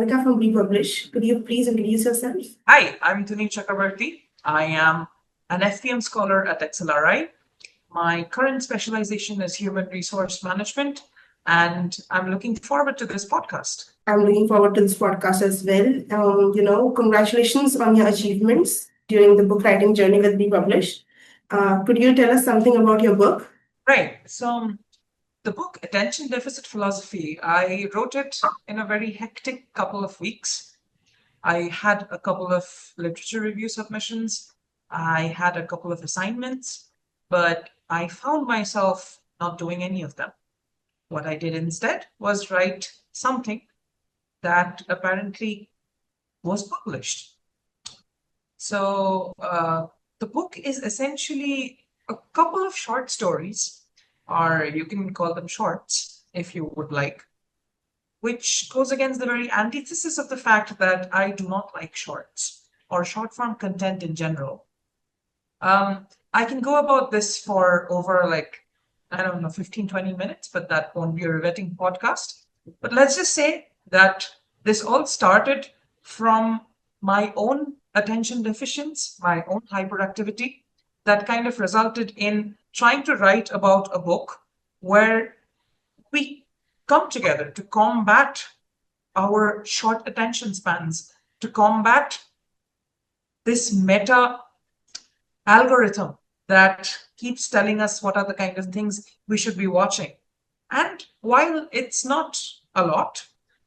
Radhika from Republish. Could you please introduce yourself? Hi, I'm Tuneer Chakrabarti. I am an FPM scholar at XLRI. My current specialization is human resource management, and I'm looking forward to this podcast. I'm looking forward to this podcast as well. Congratulations on your achievements during the book writing journey with Republish. Could you tell us something about your book? Right. So, the book Attention Deficit Philosophy, I wrote it in a very hectic couple of weeks. I had a couple of literature review submissions. I had a couple of assignments, but I found myself not doing any of them. What I did instead was write something that apparently was published. So the book is essentially a couple of short stories, or you can call them shorts if you would like, which goes against the very antithesis of the fact that I do not like shorts or short form content in general. I can go about this for over I don't know, 15, 20 minutes, but that won't be a riveting podcast. But let's just say that this all started from my own attention deficiency, my own hyperactivity, that kind of resulted in trying to write about a book where we come together to combat our short attention spans, to combat this meta algorithm that keeps telling us what are the kind of things we should be watching. And while it's not a lot,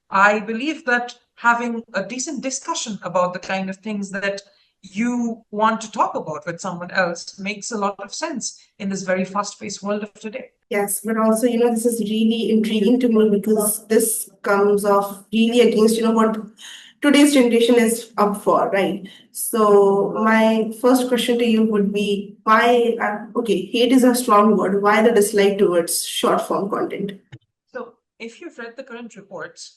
I believe that having a decent discussion about the kind of things that you want to talk about with someone else makes a lot of sense in this very fast-paced world of today. Yes, but also, this is really intriguing to me because this comes off really against, what today's generation is up for, right? So my first question to you would be why, hate is a strong word. Why the dislike towards short form content? So if you've read the current reports,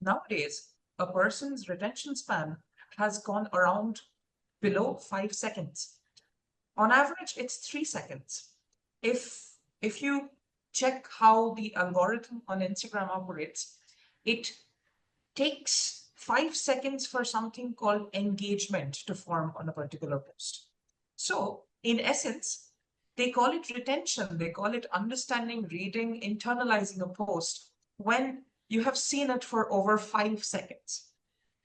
nowadays, a person's retention span has gone around below 5 seconds. On average, it's 3 seconds. If you check how the algorithm on Instagram operates, it takes 5 seconds for something called engagement to form on a particular post. So, in essence, they call it retention, they call it understanding, reading, internalizing a post when you have seen it for over 5 seconds.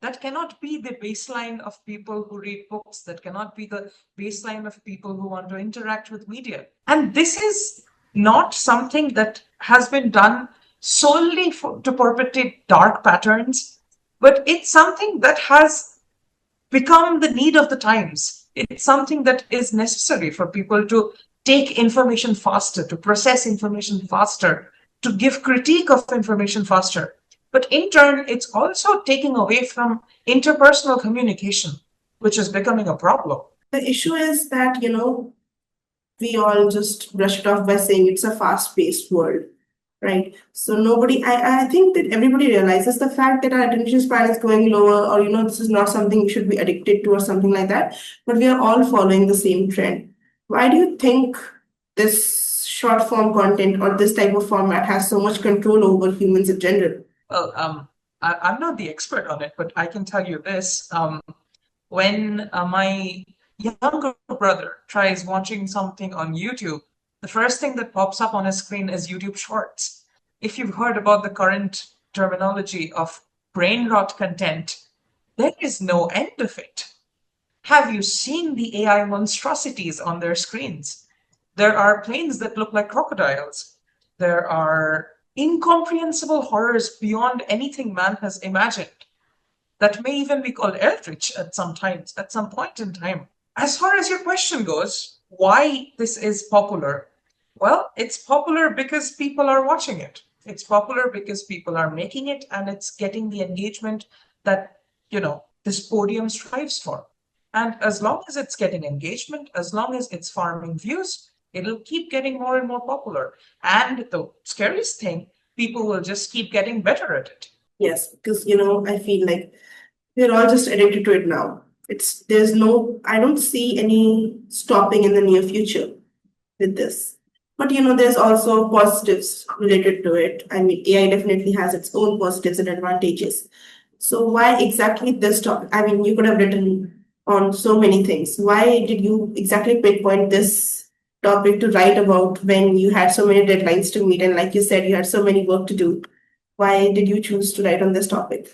That cannot be the baseline of people who read books. That cannot be the baseline of people who want to interact with media. And this is not something that has been done solely to perpetuate dark patterns, but it's something that has become the need of the times. It's something that is necessary for people to take information faster, to process information faster, to give critique of information faster. But in turn, it's also taking away from interpersonal communication, which is becoming a problem. The issue is that, we all just brush it off by saying it's a fast-paced world, right? So I think that everybody realizes the fact that our attention span is going lower, or, this is not something we should be addicted to or something like that, but we are all following the same trend. Why do you think this short form content or this type of format has so much control over humans in general? Well, I'm not the expert on it, but I can tell you this. When my younger brother tries watching something on YouTube, the first thing that pops up on his screen is YouTube Shorts. If you've heard about the current terminology of brain rot content, there is no end of it. Have you seen the AI monstrosities on their screens? There are planes that look like crocodiles. There are incomprehensible horrors beyond anything man has imagined that may even be called eldritch at some point in time. As far as your question goes, why this is popular? Well, it's popular because people are watching it. It's popular because people are making it, and it's getting the engagement that, this podium strives for. And as long as it's getting engagement, as long as it's farming views, it'll keep getting more and more popular. And the scariest thing, people will just keep getting better at it. Yes, because I feel like we're all just addicted to it now. I don't see any stopping in the near future with this. But there's also positives related to it. I mean, AI definitely has its own positives and advantages. So why exactly this topic? I mean, you could have written on so many things. Why did you exactly pinpoint this topic to write about when you had so many deadlines to meet and like you said, you had so many work to do? Why did you choose to write on this topic?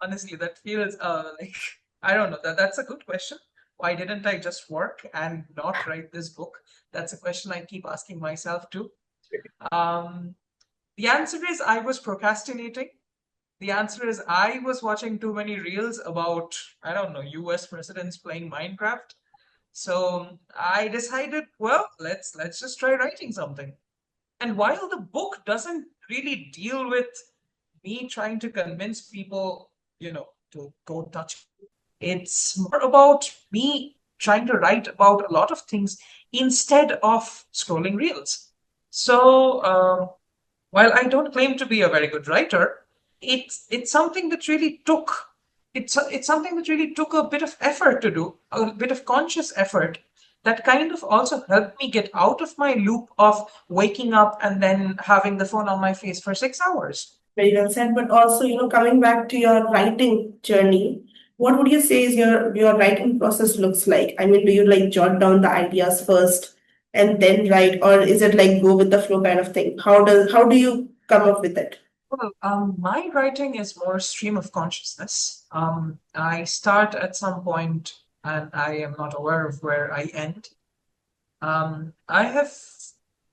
Honestly, that feels like I don't know. That's a good question. Why didn't I just work and not write this book? That's a question I keep asking myself too. Um, the answer is I was procrastinating. The answer is I was watching too many reels about, I don't know, US presidents playing Minecraft. So I decided, well, let's just try writing something. And while the book doesn't really deal with me trying to convince people, to go touch, it's more about me trying to write about a lot of things instead of scrolling reels. So while I don't claim to be a very good writer, it's something that really took it's something that really took a bit of effort to do, a bit of conscious effort that kind of also helped me get out of my loop of waking up and then having the phone on my face for 6 hours. Very well said. But also, coming back to your writing journey, what would you say is your writing process looks like? I mean, do you like jot down the ideas first and then write, or is it like go with the flow kind of thing? How do you come up with it? Well, my writing is more stream of consciousness. I start at some point and I am not aware of where I end. I have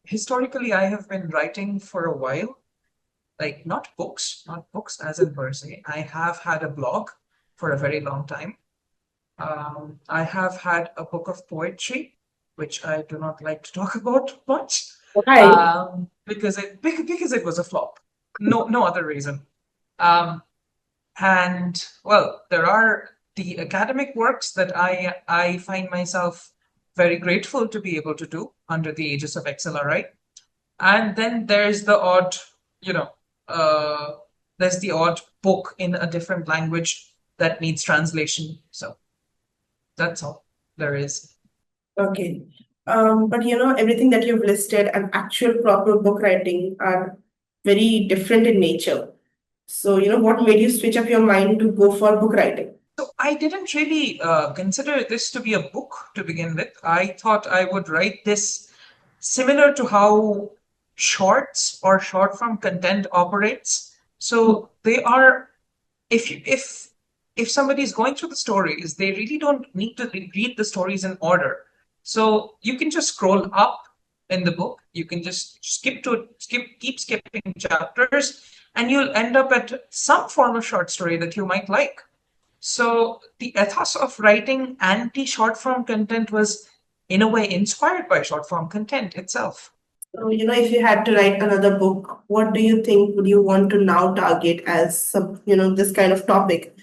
historically I have been writing for a while, like not books as in per se. I have had a blog for a very long time. I have had a book of poetry, which I do not like to talk about much, Right. because it was a flop. No other reason. Um, and well, there are the academic works that I find myself very grateful to be able to do under the aegis of XLRI. And then you know, uh, there's the odd book in a different language that needs translation. So that's all there is. Okay. But everything that you've listed and actual proper book writing are very different in nature. So, what made you switch up your mind to go for book writing? So I didn't really consider this to be a book to begin with. I thought I would write this similar to how shorts or short form content operates. So they are if you, if somebody is going through the stories, they really don't need to read the stories in order. So you can just scroll up in the book. You can just keep skipping chapters, and you'll end up at some form of short story that you might like. So the ethos of writing anti-short form content was, in a way, inspired by short form content itself. So, if you had to write another book, what do you think would you want to now target as some, this kind of topic?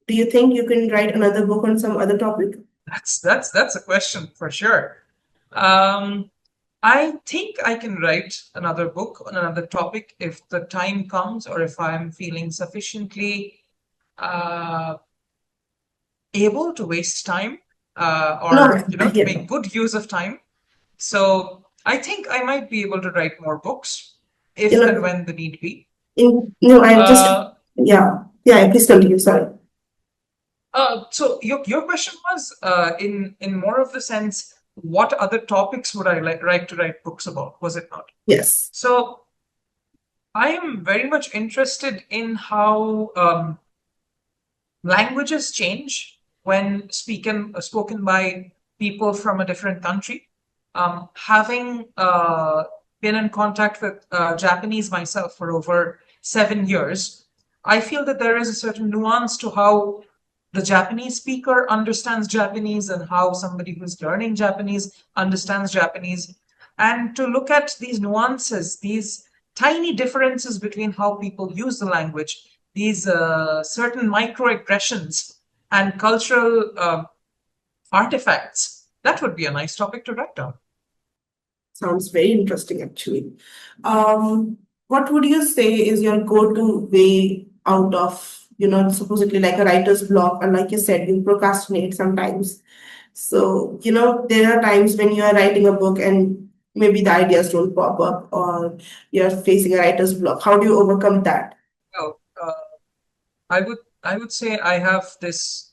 Do you think you can write another book on some other topic? That's a question for sure. Um, I think I can write another book on another topic if the time comes, or if I'm feeling sufficiently uh, able to waste time, No, or to yeah. make good use of time. So I think I might be able to write more books You if and know, when the need be. I'm just, Uh, yeah, yeah, please continue. Sorry. so your question was in more of the sense, what other topics would I like to write books about? Was it not? Yes. So I am very much interested in how languages change when spoken by people from a different country. Having been in contact with Japanese myself for over 7 years, I feel that there is a certain nuance to how the Japanese speaker understands Japanese and how somebody who's learning Japanese understands Japanese. And to look at these nuances, these tiny differences between how people use the language, these certain microaggressions and cultural artifacts, that would be a nice topic to write down. Sounds very interesting, actually. What would you say is your go-to way out of, supposedly like a writer's block? And like you said, you procrastinate sometimes. So, there are times when you are writing a book and maybe the ideas don't pop up or you're facing a writer's block. How do you overcome that? Well, I would I would say I have this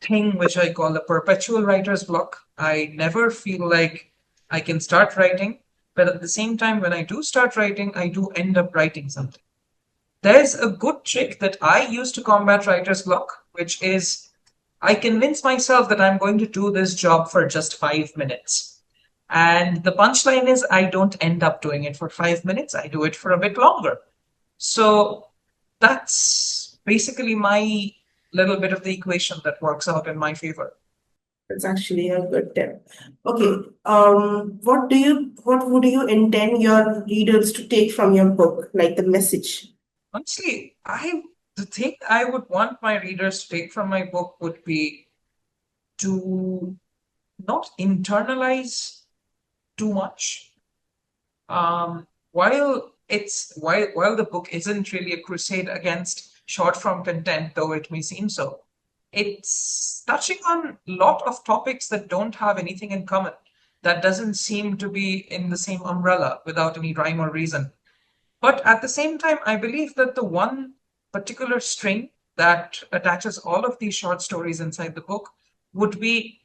thing which I call the perpetual writer's block. I never feel like I can start writing, but at the same time, when I do start writing, I do end up writing something. There's a good trick that I use to combat writer's block, which is I convince myself that I'm going to do this job for just 5 minutes. And the punchline is I don't end up doing it for 5 minutes, I do it for a bit longer. So that's basically my little bit of the equation that works out in my favor. That's actually a good tip. Okay. What would you intend your readers to take from your book, like the message? Honestly, the thing I would want my readers to take from my book would be to not internalize too much. While the book isn't really a crusade against short form content, though it may seem so, it's touching on a lot of topics that don't have anything in common, that doesn't seem to be in the same umbrella without any rhyme or reason. But at the same time, I believe that the one particular string that attaches all of these short stories inside the book would be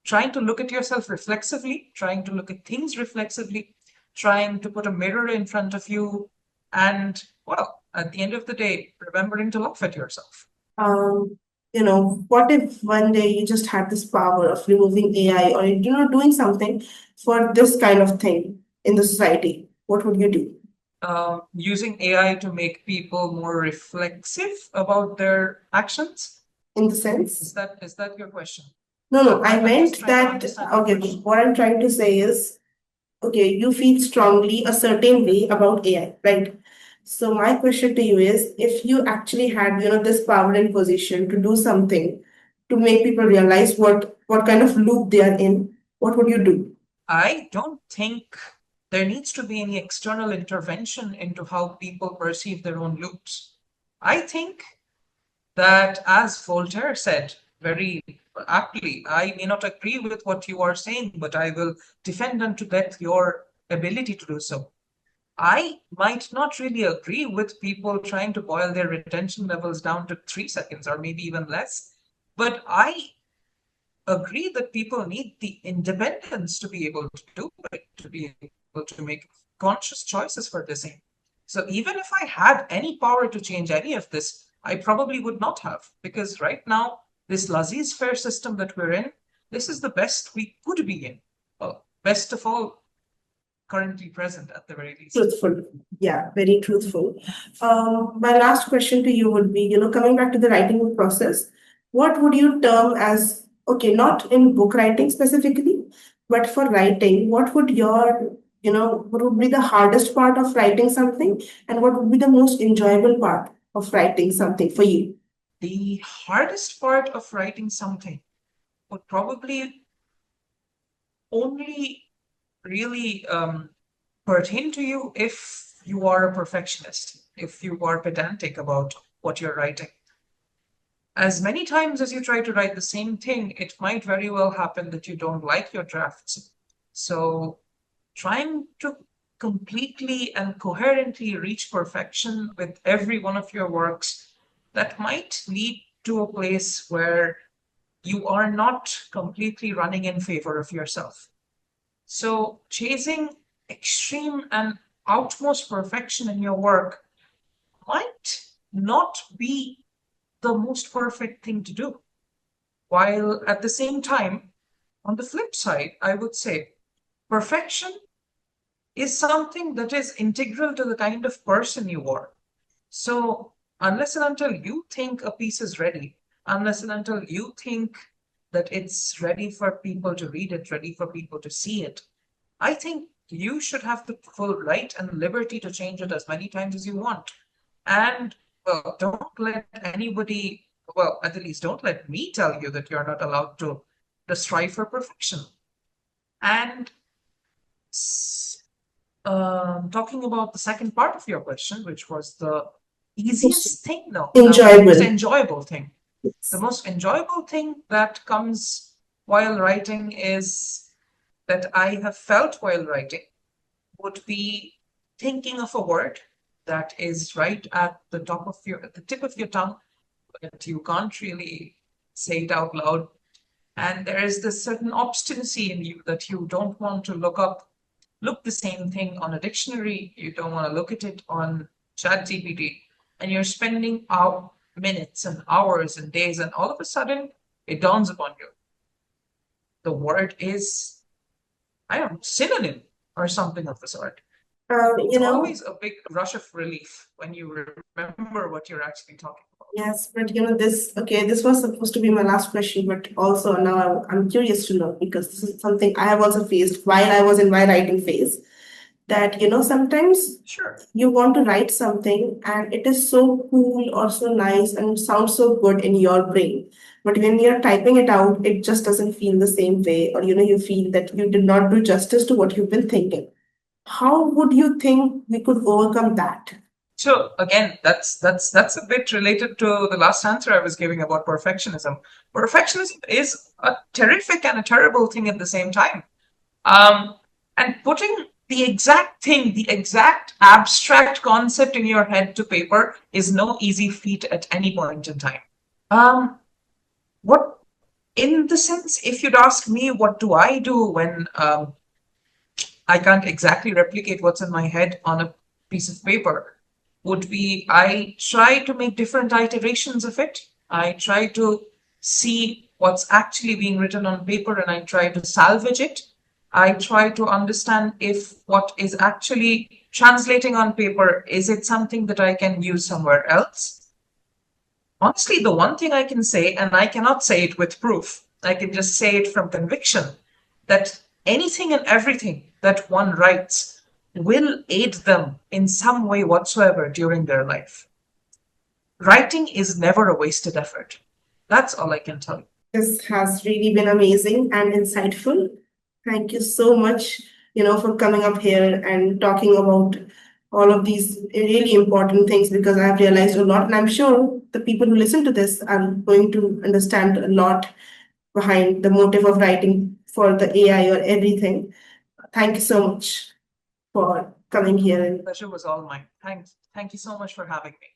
trying to look at yourself reflexively, trying to look at things reflexively, trying to put a mirror in front of you, and, well, at the end of the day, remembering to laugh at yourself. Um, what if one day you just had this power of removing AI or doing something for this kind of thing in the society? What would you do? Using AI to make people more reflexive about their actions? In the Is sense? that your question? No, no, I I'm just meant trying to that, understand your okay, question. what I'm trying to say is, okay, you feel strongly a certain way about AI, right? So my question to you is, if you actually had, this power and position to do something to make people realize what kind of loop they are in, what would you do? I don't think there needs to be any external intervention into how people perceive their own loops. I think that, as Voltaire said very aptly, I may not agree with what you are saying, but I will defend unto death your ability to do so. I might not really agree with people trying to boil their retention levels down to 3 seconds or maybe even less, but I agree that people need the independence to be able to do it, to be able to make conscious choices for this thing. So even if I had any power to change any of this, I probably would not have, because right now, this laissez-faire system that we're in, this is the best we could be in. Well, best of all, currently present at the very least. Truthful. Yeah, very truthful. My last question to you would be, coming back to the writing process, what would you term as, okay, not in book writing specifically, but for writing, what would be the hardest part of writing something, and what would be the most enjoyable part of writing something for you? The hardest part of writing something would probably only really pertain to you if you are a perfectionist, if you are pedantic about what you're writing. As many times as you try to write the same thing, it might very well happen that you don't like your drafts. So, trying to completely and coherently reach perfection with every one of your works, that might lead to a place where you are not completely running in favor of yourself. So, chasing extreme and utmost perfection in your work might not be the most perfect thing to do. While at the same time, on the flip side, I would say perfection is something that is integral to the kind of person you are. So, unless and until you think a piece is ready, unless and until you think that it's ready for people to read it, ready for people to see it, I think you should have the full right and liberty to change it as many times as you want. And, well, don't let anybody, well, at least don't let me tell you that you're not allowed to strive for perfection. And talking about the second part of your question, which was the Most easiest thing, no, the most enjoyable. enjoyable thing. The most enjoyable thing that comes while writing is that I have felt while writing would be thinking of a word that is right at the tip of your tongue, but you can't really say it out loud. And there is this certain obstinacy in you that you don't want to look the same thing on a dictionary. You don't want to look at it on ChatGPT. And you're spending minutes and hours and days, and all of a sudden it dawns upon you. The word is, I don't know, synonym or something of the sort. It's always a big rush of relief when you remember what you're actually talking about. Yes, but this was supposed to be my last question, but also now I'm curious to know, because this is something I have also faced while I was in my writing phase. That, sometimes Sure. you want to write something and it is so cool or so nice and sounds so good in your brain. But when you're typing it out, it just doesn't feel the same way, or you feel that you did not do justice to what you've been thinking. How would you think we could overcome that? So again, that's a bit related to the last answer I was giving about perfectionism. Perfectionism is a terrific and a terrible thing at the same time. And putting the exact thing, the exact abstract concept in your head to paper is no easy feat at any point in time. What, in the sense, if you'd ask me, what do I do when I can't exactly replicate what's in my head on a piece of paper, would be I try to make different iterations of it. I try to see what's actually being written on paper and I try to salvage it. I try to understand if what is actually translating on paper, is it something that I can use somewhere else? Honestly, the one thing I can say, and I cannot say it with proof, I can just say it from conviction, that anything and everything that one writes will aid them in some way whatsoever during their life. Writing is never a wasted effort. That's all I can tell you. This has really been amazing and insightful. Thank you so much, for coming up here and talking about all of these really important things, because I've realized a lot, and I'm sure the people who listen to this are going to understand a lot behind the motive of writing for the AI or everything. Thank you so much for coming here. The pleasure was all mine. Thank you so much for having me.